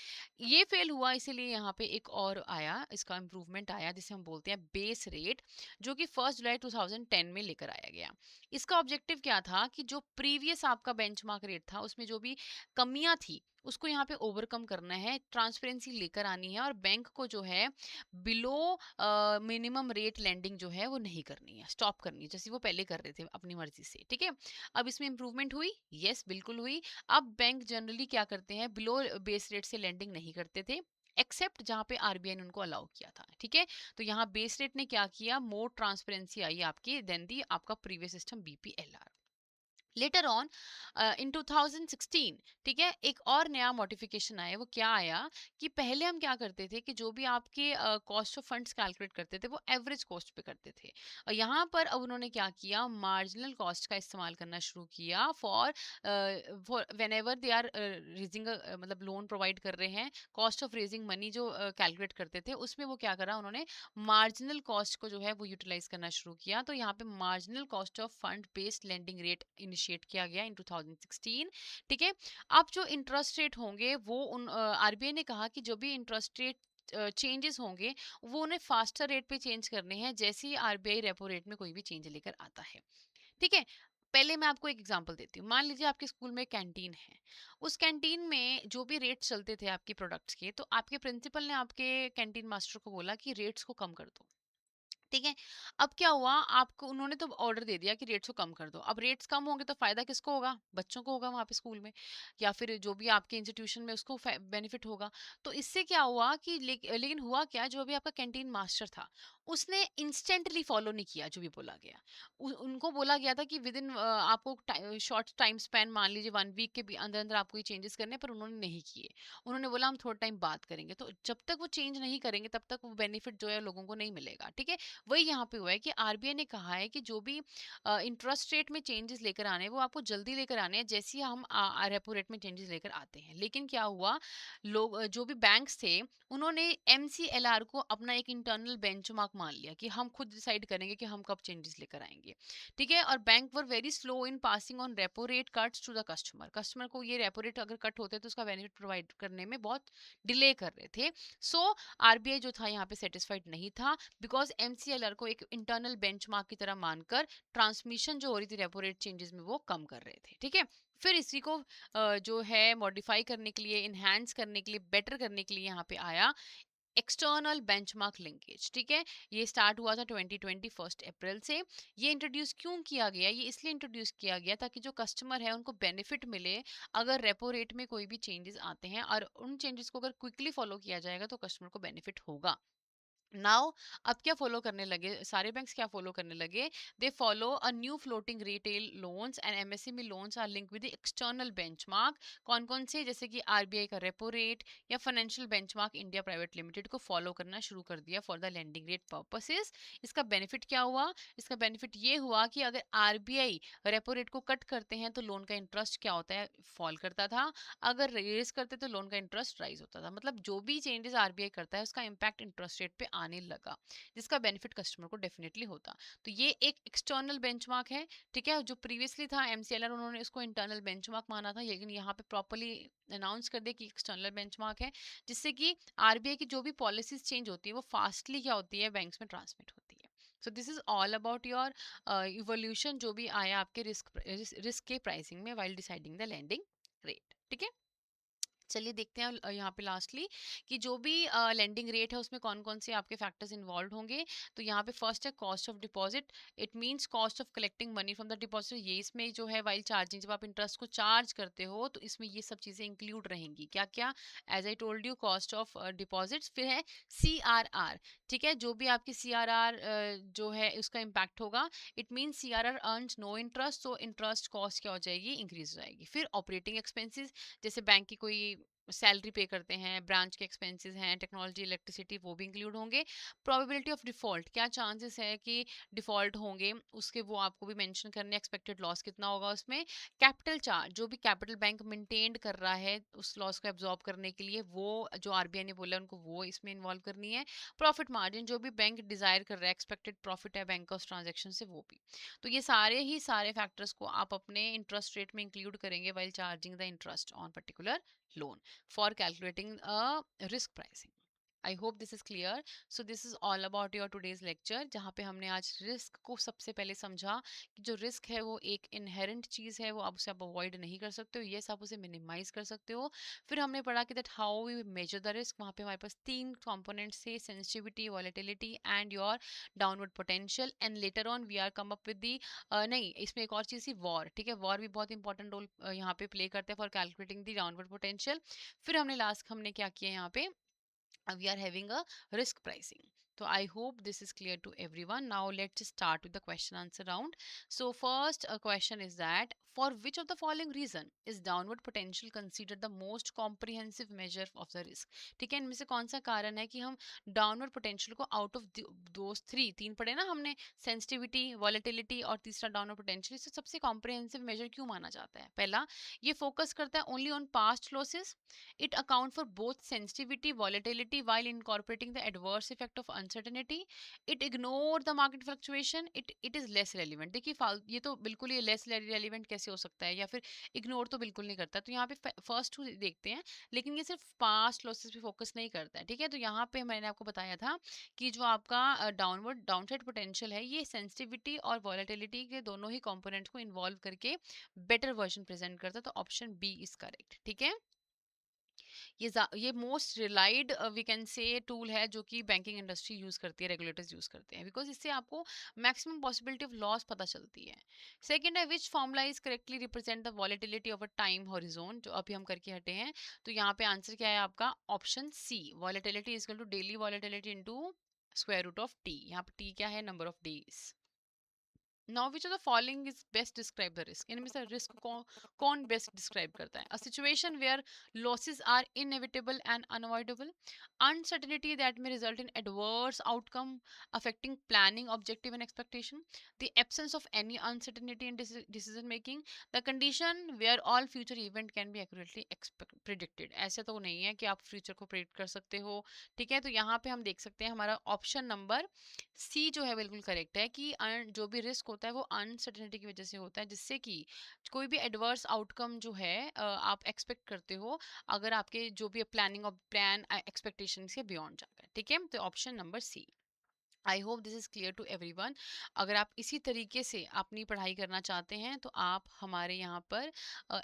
Speaker 1: ये फेल हुआ, इसीलिए यहाँ पे एक और आया, इसका इम्प्रूवमेंट आया जिसे हम बोलते हैं बेस रेट, जो कि 1 जुलाई 2010 में लेकर आया गया। इसका ऑब्जेक्टिव क्या था कि जो प्रीवियस आपका बेंचमार्क रेट था उसमें जो भी कमियां थी उसको यहाँ पे ओवरकम करना है, ट्रांसपेरेंसी लेकर आनी है, और बैंक को जो है बिलो मिनिमम रेट लैंडिंग जो है वो नहीं करनी है, स्टॉप करनी है जैसे वो पहले कर रहे थे अपनी मर्जी से। ठीक है, अब इसमें इंप्रूवमेंट हुई, यस बिल्कुल हुई। अब बैंक जनरली क्या करते हैं, बिलो बेस रेट से लैंडिंग नहीं करते थे, एक्सेप्ट जहां पे आरबीआई ने उनको अलाउ किया था। ठीक है, तो यहाँ बेस रेट ने क्या किया, मोर ट्रांसपेरेंसी आई आपकी देन दी आपका previous system BPLR. Later on in 2016, ठीक है, एक और नया मॉडिफिकेशन आया। वो क्या आया कि पहले हम क्या करते थे कि जो भी आपके कॉस्ट ऑफ फंड्स कैलकुलेट करते थे वो एवरेज कॉस्ट पे करते थे, और यहाँ पर अब उन्होंने क्या किया, मार्जिनल कॉस्ट का इस्तेमाल करना शुरू किया for whenever they are raising, मतलब लोन प्रोवाइड कर रहे हैं, कॉस्ट ऑफ रेजिंग मनी जो कैलकुलेट करते थे उसमें वो क्या करा उन्होंने, मार्जिनल कॉस्ट को जो है वो यूटिलाइज करना शुरू किया। तो यहाँ पे marginal cost of fund based lending rate initiate किया गया इन 2016। ठीक है, अब जो इंटरेस्ट रेट होंगे वो उन आरबीआई ने कहा कि जो भी इंटरेस्ट रेट चेंजेस होंगे वो उन्हें फास्टर रेट पे चेंज करने हैं, जैसे ही आरबीआई रेपो रेट में कोई भी चेंज लेकर आता है। ठीक है, पहले मैं आपको एक एग्जांपल देती हूँ। मान लीजिए आपके स्कूल में कैंटीन है, उस कैंटीन में जो भी रेट चलते थे आपके प्रोडक्ट्स के, तो आपके प्रिंसिपल ने आपके कैंटीन मास्टर को बोला कि रेट्स को कम कर दो। ठीक है। अब क्या हुआ, आपको उन्होंने तो ऑर्डर दे दिया कि रेट्स को कम कर दो। अब रेट्स कम होंगे तो फ़ायदा किसको होगा? बच्चों को होगा वहाँ पे स्कूल में, या फिर जो भी आपके इंस्टीट्यूशन में उसको बेनिफिट होगा। तो इससे क्या हुआ कि लेकिन हुआ क्या, जो अभी आपका कैंटीन मास्टर था, उसने इंस्टेंटली फ़ॉलो नहीं किया जो भी बोला गया। उनको बोला गया था कि विद इन आपको शॉर्ट टाइम स्पैन, मान लीजिए 1 वीक के अंदर-अंदर आपको ये चेंजेस करने हैं, पर उन्होंने नहीं किए। उन्होंने बोला हम थोड़ा टाइम बात करेंगे। तो जब तक वो चेंज नहीं करेंगे तब तक वो बेनिफिट जो है लोगों को नहीं मिलेगा। ठीक है? वही यहाँ पे हुआ है कि आरबीआई ने कहा है कि जो भी इंटरेस्ट रेट में चेंजेस लेकर आने हैं वो आपको जल्दी लेकर आने हैं, जैसे ही हम रेपो रेट में चेंजेस लेकर आते हैं। लेकिन क्या हुआ, लोग जो भी बैंक्स थे, उन्होंने एमसीएलआर को अपना एक इंटरनल बेंचमार्क मान लिया कि हम खुद डिसाइड करेंगे कि हम कब चेंजेस लेकर आएंगे। ठीक है। और bank were very slow in passing on repo rate cuts to the customer. Customer को ये रेपो रेट अगर कट होते तो उसका बेनिफिट प्रोवाइड करने में बहुत डिले कर रहे थे। सो आरबीआई जो था यहाँ पे सेटिस्फाइड नहीं था, बिकॉज एमसीएलआर को एक इंटरनल बेंचमार्क की तरह मानकर ट्रांसमिशन जो हो रही थी रेपो रेट चेंजेस में वो कम कर रहे थे। ठीक है। फिर इसी को जो है मॉडिफाई करने के लिए, इनहैंस करने के लिए, बेटर करने के लिए यहाँ पे आया एक्सटर्नल बेंचमार्क लिंकेज। ठीक है। ये स्टार्ट हुआ था 2020 1 अप्रैल से। ये इंट्रोड्यूस क्यों किया गया? ये इसलिए इंट्रोड्यूस किया गया ताकि जो कस्टमर है उनको बेनिफिट मिले अगर रेपो रेट में कोई भी चेंजेस आते हैं, और उन चेंजेस को अगर क्विकली फॉलो किया जाएगा तो कस्टमर को बेनिफिट होगा। नाउ अब क्या फॉलो करने लगे सारे बैंक्स? क्या फॉलो करने लगे? They follow a new floating retail loans and MSME loans are link with external benchmark. कौन कौन से? जैसे कि आरबीआई का रेपो रेट या financial benchmark India private limited को फॉलो करना शुरू कर दिया for the lending rate purposes. इसका बेनिफिट क्या हुआ? इसका बेनिफिट ये हुआ कि अगर आरबीआई रेपो रेट को कट करते हैं तो लोन का इंटरेस्ट क्या होता है? फॉल करता था। अगर रेज करते तो लोन का इंटरेस्ट राइज होता था। मतलब जो भी चेंजेस आरबीआई करता है उसका इम्पैक्ट इंटरेस्ट रेट पे आने लगा, जिसका बेनिफिट कस्टमर को डेफिनेटली होता। तो ये एक एक्सटर्नल बेंचमार्क है। ठीक है। जो प्रीवियसली था एमसीएलआर, उन्होंने इसको इंटरनल बेंचमार्क माना था, लेकिन यहाँ पे प्रॉपर्ली अनाउंस कर दिया कि एक्सटर्नल बेंचमार्क है, जिससे कि आरबीआई की जो भी पॉलिसीज चेंज होती है वो फास्टली क्या होती है, बैंक्स में ट्रांसमिट होती है। So this is all about your evolution जो भी आया आपके रिस्क के प्राइसिंग में while deciding the landing rate. ठीक है। चलिए देखते हैं यहाँ पे लास्टली कि जो भी लेंडिंग रेट है उसमें कौन कौन से आपके फैक्टर्स इन्वॉल्व होंगे। तो यहाँ पे फर्स्ट है cost of deposit. It means cost of collecting money from the deposit. ये इसमें जो है वाइल चार्जिंग, जब आप इंटरेस्ट को चार्ज करते हो तो इसमें ये सब चीज़ें इंक्लूड रहेंगी। क्या क्या? As I told you, cost of deposits. फिर है सी आर आर। ठीक है। जो भी आपकी सी आर आर जो है उसका इम्पैक्ट होगा। It means C R R earns no interest, तो इंटरेस्ट कॉस्ट क्या हो जाएगी? इंक्रीज हो जाएगी। फिर ऑपरेटिंग एक्सपेंसेस, जैसे बैंक की कोई सैलरी पे करते हैं, ब्रांच के एक्सपेंसेस हैं, टेक्नोलॉजी, इलेक्ट्रिसिटी, वो भी इंक्लूड होंगे। प्रोबेबिलिटी ऑफ डिफॉल्ट, क्या चांसेस है कि डिफॉल्ट होंगे, उसके वो आपको भी मेंशन करने। एक्सपेक्टेड लॉस कितना होगा उसमें। कैपिटल चार्ज, जो भी कैपिटल बैंक मेंटेन कर रहा है उस लॉस को एब्जॉर्ब करने के लिए, वो जो आरबीआई ने बोला उनको वो इसमें इन्वॉल्व करनी है। प्रॉफिट मार्जिन, जो भी बैंक डिजायर कर रहा है, एक्सपेक्टेड प्रॉफिट है बैंक का उस ट्रांजेक्शन से, वो भी। तो ये सारे ही सारे फैक्टर्स को आप अपने इंटरेस्ट रेट में इंक्लूड करेंगे while charging the interest on particular loan for calculating a risk pricing. I hope this is clear. So this is all about your today's lecture, जहाँ पे हमने आज रिस्क को सबसे पहले समझा कि जो रिस्क है वो एक इनहेरेंट चीज़ है, वो आप उसे आप अवॉइड नहीं कर सकते हो, यस आप उसे मिनिमाइज कर सकते हो। फिर हमने पढ़ा कि that how we measure the risk. वहाँ पे हमारे पास 3 कंपोनेंट्स थे, sensitivity, volatility and your downward potential. And later on we are come up with the, नहीं इसमें एक और चीज़ थी, वॉर। ठीक है। वॉर भी बहुत इंपॉर्टेंट रोल यहाँ पे प्ले करते हैं for calculating the downward potential. फिर हमने लास्ट हमने क्या किया यहाँ पे, we are having a risk pricing. So I hope this is clear to everyone. Now let's start with the question answer round. So first question is that for which of the following reason is downward potential considered the most comprehensive measure of the risk? ठीक है। इनमें से कौन सा कारण है कि हम डाउनवर्ड पोटेंशियल को आउट ऑफ दोस थ्री, तीन पढ़े ना हमने, सेंसिटिविटी, वॉलेटिलिटी और तीसरा डाउनवर्ड पोटेंशियल, इसे सबसे कॉम्प्रिहेंसिव मेजर क्यों माना जाता है? पहला, ये फोकस करता है only on past losses. It account for both sensitivity, volatility while incorporating the adverse effect of uncertainty. It ignore the market fluctuation. It is less relevant. देखिए ये तो बिल्कुल ही लेस रेलिवेंट कैसे हो सकता है, या फिर इग्नोर तो बिल्कुल नहीं करता। तो यहाँ पे फर्स्ट टू देखते हैं, लेकिन ये सिर्फ पास्ट लॉसेस पे फोकस नहीं करता है। ठीक है। तो यहाँ पे मैंने आपको बताया था कि जो आपका डाउनसाइड पोटेंशियल है, ये सेंसिटिविटी और वॉलेटिलिटी के दोनों ही कंपोनेंट्स को इन्वॉल्व करके बेटर वर्जन प्रेजेंट करता है। तो ऑप्शन बी इज करेक्ट। ठीक है। ये most relied we can say tool है जो कि बैंकिंग इंडस्ट्री यूज करती है, रेगुलेटर्स यूज करते हैं, बिकॉज इससे आपको मैक्सिमम पॉसिबिलिटी ऑफ लॉस पता चलती है। सेकंड है which formula is correctly represent the volatility of a time horizon, जो अभी हम करके हटे हैं। तो यहाँ पे आंसर क्या है आपका? Option C, volatility is equal to daily volatility into square root of T. यहाँ पे टी क्या है? Number of days. Now which of the following is best describe the risk, इनमें से रिस्क को कौन बेस्ट डिस्क्राइब करता है? A situation where losses are inevitable and unavoidable, uncertainty that may result in adverse outcome affecting planning objective and expectation, the absence of any uncertainty in decision making, the condition where all future event can be accurately predicted। ऐसे तो नहीं है कि आप फ्यूचर को प्रेडिक्ट कर सकते हो, ठीक है। तो यहाँ पे हम देख सकते हैं हमारा ऑप्शन नंबर सी जो है बिल्कुल करेक्ट है कि जो भी रिस्क होता है वो अनसर्टेनिटी की वजह से होता है, जिससे कि कोई भी एडवर्स आउटकम जो है आप एक्सपेक्ट करते हो अगर आपके जो भी प्लानिंग और प्लान एक्सपेक्टेशन से बियॉन्ड जाकर, ठीक है। तो option number C. I hope this is clear to everyone. अगर आप इसी तरीके से अपनी पढ़ाई करना चाहते हैं तो आप हमारे यहाँ पर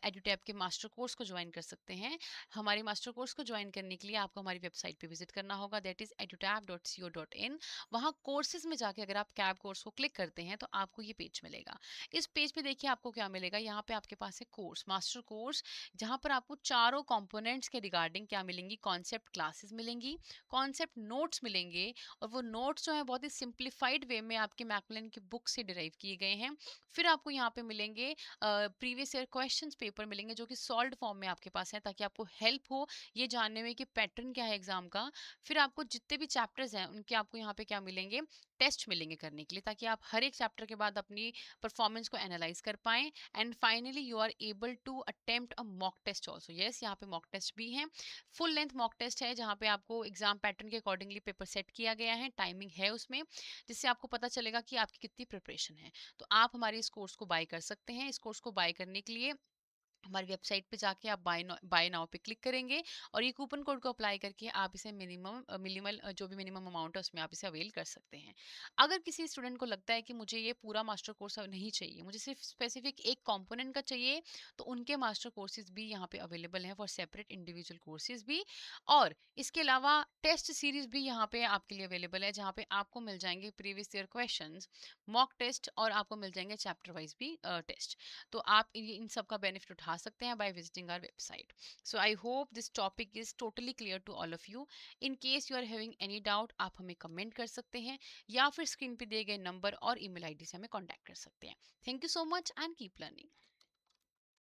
Speaker 1: एडुटैब के मास्टर कोर्स को ज्वाइन कर सकते हैं। हमारे मास्टर कोर्स को ज्वाइन करने के लिए आपको हमारी वेबसाइट पे विजिट करना होगा, दैट इज़ edutap.co.in। वहाँ कोर्सेज में जाके अगर आप कैब कोर्स को क्लिक करते हैं तो आपको ये पेज मिलेगा। इस पेज पे देखिए आपको क्या मिलेगा। यहाँ पे आपके पास है कोर्स, मास्टर कोर्स, जहाँ पर आपको चारों कंपोनेंट्स के रिगार्डिंग क्या मिलेंगी? कॉन्सेप्ट क्लासेस मिलेंगी, कॉन्सेप्ट नोट्स मिलेंगे, और वो नोट्स जो है बहुत ही सिंप्लीफाइड वे में आपके मैकमिलन की बुक से डिराइव किए गए हैं। फिर आपको यहाँ पे मिलेंगे प्रीवियस ईयर क्वेश्चंस पेपर मिलेंगे जो कि सॉल्व्ड फॉर्म में आपके पास है, ताकि आपको हेल्प हो ये जानने में कि पैटर्न क्या है एग्जाम का। फिर आपको जितने भी चैप्टर्स हैं उनके आपको यहाँ पे क्या मिलेंगे? टेस्ट मिलेंगे करने के लिए, ताकि आप हर एक चैप्टर के बाद अपनी परफॉर्मेंस को एनालाइज कर पाएं। And finally you are able to attempt a mock test also. Yes, यहाँ पे मॉक टेस्ट भी हैं। फुल लेंथ मॉक टेस्ट है जहाँ पे आपको एग्जाम पैटर्न के अकॉर्डिंगली पेपर सेट किया गया है, टाइमिंग है उसमें, जिससे आपको पता चलेगा कि आपकी कितनी प्रिपरेशन है। तो आप हमारे इस कोर्स को बाय कर सकते हैं। इस कोर्स को बाय करने के लिए हमारी वेबसाइट पे जाके आप बाय नाउ पे क्लिक करेंगे और ये कूपन कोड को अप्लाई करके आप इसे मिनिमल जो भी मिनिमम अमाउंट है उसमें आप इसे अवेल कर सकते हैं। अगर किसी स्टूडेंट को लगता है कि मुझे ये पूरा मास्टर कोर्स अब नहीं चाहिए, मुझे सिर्फ स्पेसिफिक एक कंपोनेंट का चाहिए, तो उनके मास्टर कोर्सेज भी यहाँ पे अवेलेबल हैं फॉर सेपरेट इंडिविजुअल कोर्सेज भी। और इसके अलावा टेस्ट सीरीज भी यहाँ पे आपके लिए अवेलेबल है, जहाँ पे आपको मिल जाएंगे previous year questions, mock test, और आपको मिल जाएंगे चैप्टर वाइज भी टेस्ट। तो आप इन सब का बेनिफिट उठा सकते हैं by visiting our website. So I hope this topic is totally clear to all of you. In case you are having any doubt, आप हमें कमेंट कर सकते हैं या फिर स्क्रीन पे दिए गए नंबर और ईमेल आईडी से हमें कॉन्टैक्ट कर सकते हैं। Thank you so much and keep learning.